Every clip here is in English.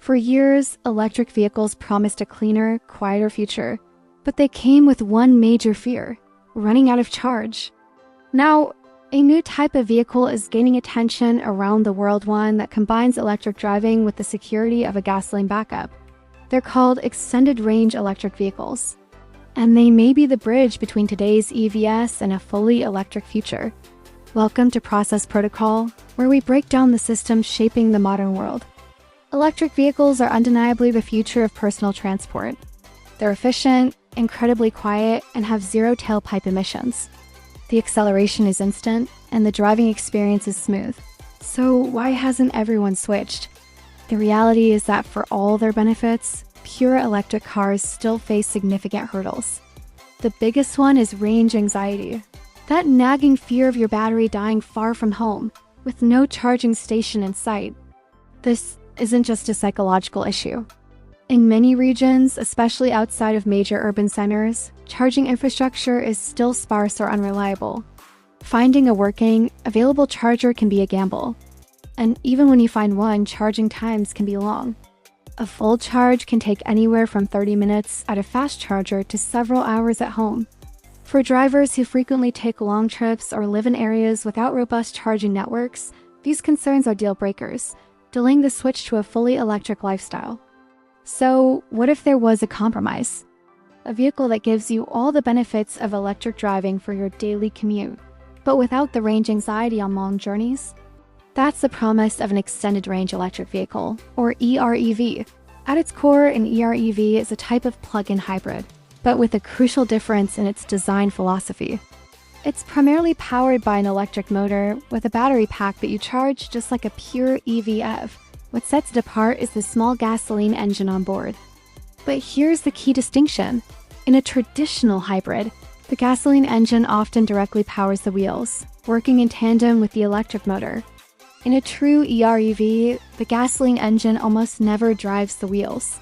For years, electric vehicles promised a cleaner, quieter future, but they came with one major fear: running out of charge. Now, a new type of vehicle is gaining attention around the world, one that combines electric driving with the security of a gasoline backup. They're called extended-range electric vehicles, and they may be the bridge between today's EVs and a fully electric future. Welcome to Process Protocol, where we break down the systems shaping the modern world. Electric vehicles are undeniably the future of personal transport. They're efficient, incredibly quiet, and have zero tailpipe emissions. The acceleration is instant, and the driving experience is smooth. So why hasn't everyone switched? The reality is that for all their benefits, pure electric cars still face significant hurdles. The biggest one is range anxiety. That nagging fear of your battery dying far from home, with no charging station in sight. This isn't just a psychological issue. In many regions, especially outside of major urban centers, charging infrastructure is still sparse or unreliable. Finding a working, available charger can be a gamble. And even when you find one, charging times can be long. A full charge can take anywhere from 30 minutes at a fast charger to several hours at home. For drivers who frequently take long trips or live in areas without robust charging networks, these concerns are deal breakers, delaying the switch to a fully electric lifestyle. So, what if there was a compromise? A vehicle that gives you all the benefits of electric driving for your daily commute, but without the range anxiety on long journeys? That's the promise of an extended-range electric vehicle, or EREV. At its core, an EREV is a type of plug-in hybrid, but with a crucial difference in its design philosophy. It's primarily powered by an electric motor with a battery pack that you charge just like a pure EV. What sets it apart is the small gasoline engine on board. But here's the key distinction. In a traditional hybrid, the gasoline engine often directly powers the wheels, working in tandem with the electric motor. In a true EREV, the gasoline engine almost never drives the wheels.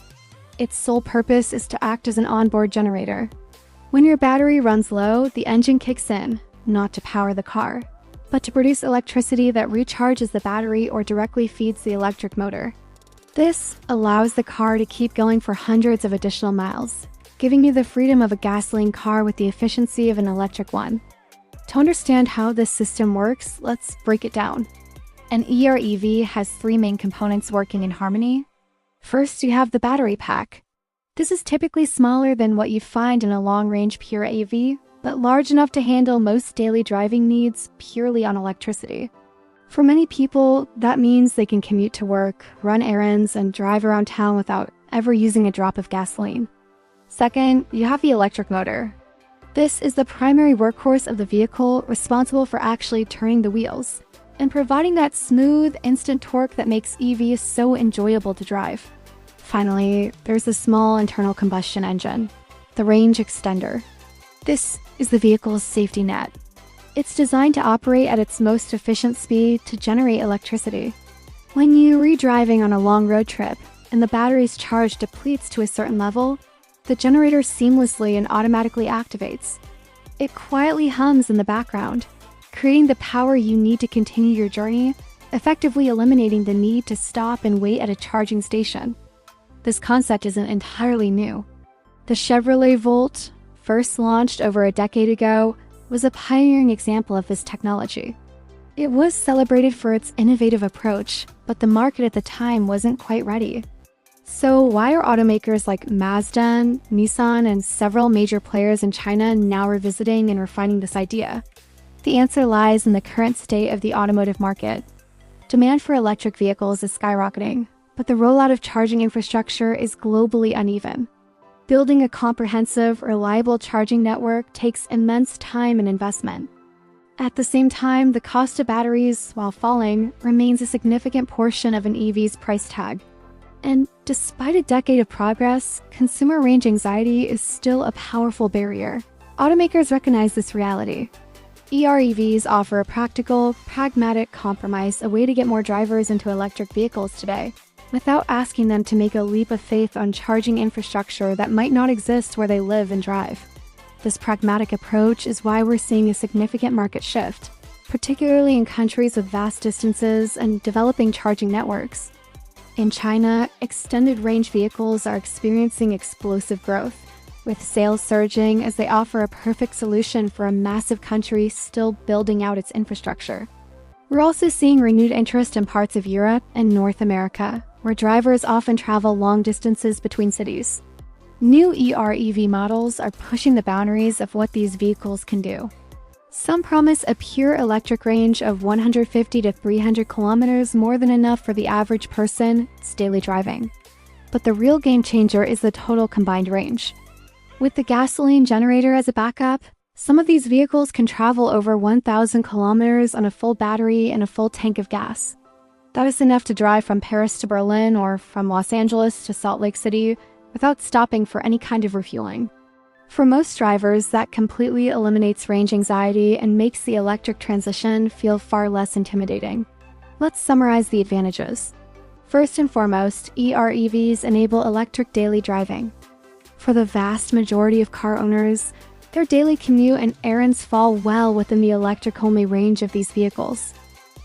Its sole purpose is to act as an onboard generator. When your battery runs low, the engine kicks in, not to power the car, but to produce electricity that recharges the battery or directly feeds the electric motor. This allows the car to keep going for hundreds of additional miles, giving you the freedom of a gasoline car with the efficiency of an electric one. To understand how this system works, let's break it down. An EREV has three main components working in harmony. First, you have the battery pack. This is typically smaller than what you find in a long-range pure AV, but large enough to handle most daily driving needs purely on electricity. For many people, that means they can commute to work, run errands, and drive around town without ever using a drop of gasoline. Second, you have the electric motor. This is the primary workhorse of the vehicle, responsible for actually turning the wheels and providing that smooth, instant torque that makes EVs so enjoyable to drive. Finally, there's the small internal combustion engine, the range extender. This is the vehicle's safety net. It's designed to operate at its most efficient speed to generate electricity. When you're driving on a long road trip and the battery's charge depletes to a certain level, the generator seamlessly and automatically activates. It quietly hums in the background, creating the power you need to continue your journey, effectively eliminating the need to stop and wait at a charging station. This concept isn't entirely new. The Chevrolet Volt, first launched over a decade ago, was a pioneering example of this technology. It was celebrated for its innovative approach, but the market at the time wasn't quite ready. So why are automakers like Mazda, Nissan, and several major players in China now revisiting and refining this idea? The answer lies in the current state of the automotive market. Demand for electric vehicles is skyrocketing, but the rollout of charging infrastructure is globally uneven. Building a comprehensive, reliable charging network takes immense time and investment. At the same time, the cost of batteries, while falling, remains a significant portion of an EV's price tag. And despite a decade of progress, consumer range anxiety is still a powerful barrier. Automakers recognize this reality. EREVs offer a practical, pragmatic compromise, a way to get more drivers into electric vehicles today, without asking them to make a leap of faith on charging infrastructure that might not exist where they live and drive. This pragmatic approach is why we're seeing a significant market shift, particularly in countries with vast distances and developing charging networks. In China, extended-range vehicles are experiencing explosive growth, with sales surging as they offer a perfect solution for a massive country still building out its infrastructure. We're also seeing renewed interest in parts of Europe and North America, where drivers often travel long distances between cities. New EREV models are pushing the boundaries of what these vehicles can do. Some promise a pure electric range of 150 to 300 kilometers, more than enough for the average person's daily driving. But the real game changer is the total combined range. With the gasoline generator as a backup, some of these vehicles can travel over 1,000 kilometers on a full battery and a full tank of gas. That is enough to drive from Paris to Berlin or from Los Angeles to Salt Lake City without stopping for any kind of refueling. For most drivers, that completely eliminates range anxiety and makes the electric transition feel far less intimidating. Let's summarize the advantages. First and foremost, EREVs enable electric daily driving. For the vast majority of car owners, their daily commute and errands fall well within the electric-only range of these vehicles.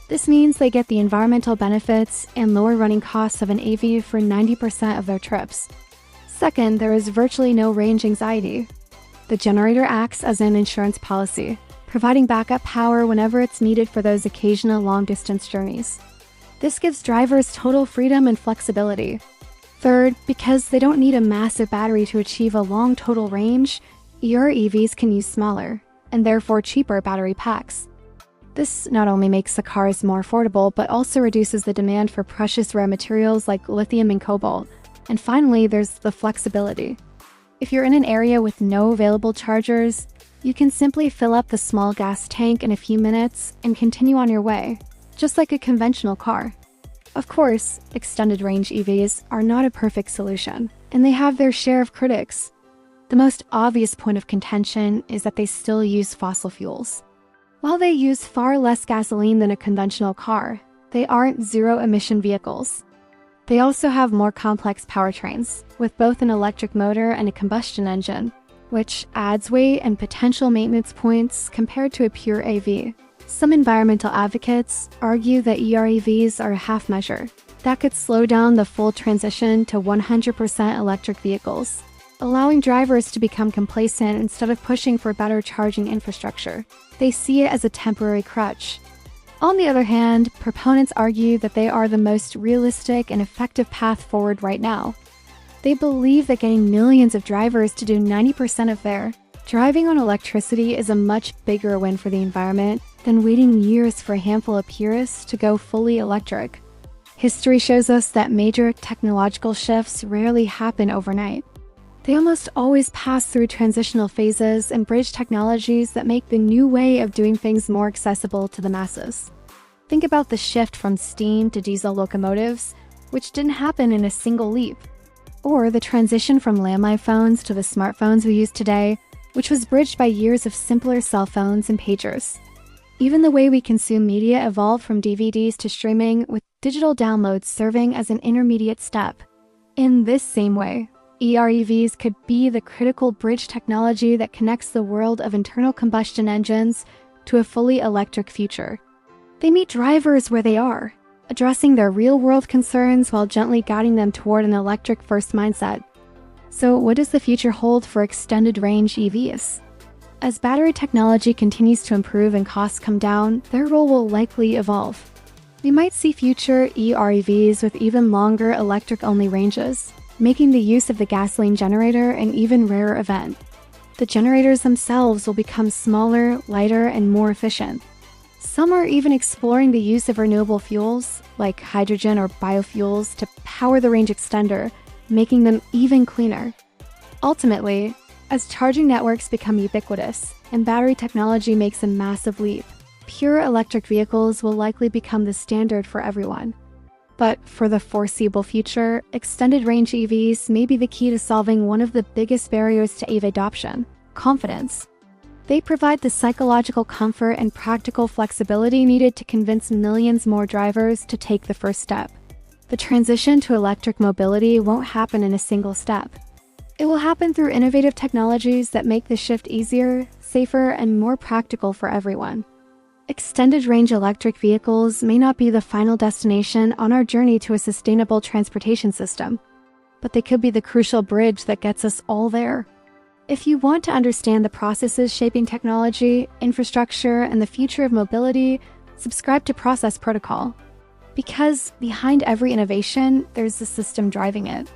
This means they get the environmental benefits and lower running costs of an EV for 90% of their trips. Second, there is virtually no range anxiety. The generator acts as an insurance policy, providing backup power whenever it's needed for those occasional long-distance journeys. This gives drivers total freedom and flexibility. Third, because they don't need a massive battery to achieve a long total range, EREVs can use smaller, and therefore cheaper battery packs. This not only makes the cars more affordable, but also reduces the demand for precious rare materials like lithium and cobalt. And finally, there's the flexibility. If you're in an area with no available chargers, you can simply fill up the small gas tank in a few minutes and continue on your way, just like a conventional car. Of course, extended-range EVs are not a perfect solution, and they have their share of critics. The most obvious point of contention is that they still use fossil fuels. While they use far less gasoline than a conventional car, they aren't zero-emission vehicles. They also have more complex powertrains, with both an electric motor and a combustion engine, which adds weight and potential maintenance points compared to a pure AV. Some environmental advocates argue that EREVs are a half measure that could slow down the full transition to 100% electric vehicles, allowing drivers to become complacent instead of pushing for better charging infrastructure. They see it as a temporary crutch. On the other hand, proponents argue that they are the most realistic and effective path forward right now. They believe that getting millions of drivers to do 90% of their driving on electricity is a much bigger win for the environment than waiting years for a handful of purists to go fully electric. History shows us that major technological shifts rarely happen overnight. They almost always pass through transitional phases and bridge technologies that make the new way of doing things more accessible to the masses. Think about the shift from steam to diesel locomotives, which didn't happen in a single leap. Or the transition from landline phones to the smartphones we use today, which was bridged by years of simpler cell phones and pagers. Even the way we consume media evolved from DVDs to streaming, with digital downloads serving as an intermediate step. In this same way, EREVs could be the critical bridge technology that connects the world of internal combustion engines to a fully electric future. They meet drivers where they are, addressing their real-world concerns while gently guiding them toward an electric-first mindset. So what does the future hold for extended-range EVs? As battery technology continues to improve and costs come down, their role will likely evolve. We might see future EREVs with even longer electric-only ranges, making the use of the gasoline generator an even rarer event. The generators themselves will become smaller, lighter, and more efficient. Some are even exploring the use of renewable fuels, like hydrogen or biofuels, to power the range extender, making them even cleaner. Ultimately, as charging networks become ubiquitous and battery technology makes a massive leap, pure electric vehicles will likely become the standard for everyone. But for the foreseeable future, extended-range EVs may be the key to solving one of the biggest barriers to EV adoption: confidence. They provide the psychological comfort and practical flexibility needed to convince millions more drivers to take the first step. The transition to electric mobility won't happen in a single step. It will happen through innovative technologies that make the shift easier, safer, and more practical for everyone. Extended-range electric vehicles may not be the final destination on our journey to a sustainable transportation system, but they could be the crucial bridge that gets us all there. If you want to understand the processes shaping technology, infrastructure, and the future of mobility, subscribe to Process Protocol. Because behind every innovation, there's a system driving it.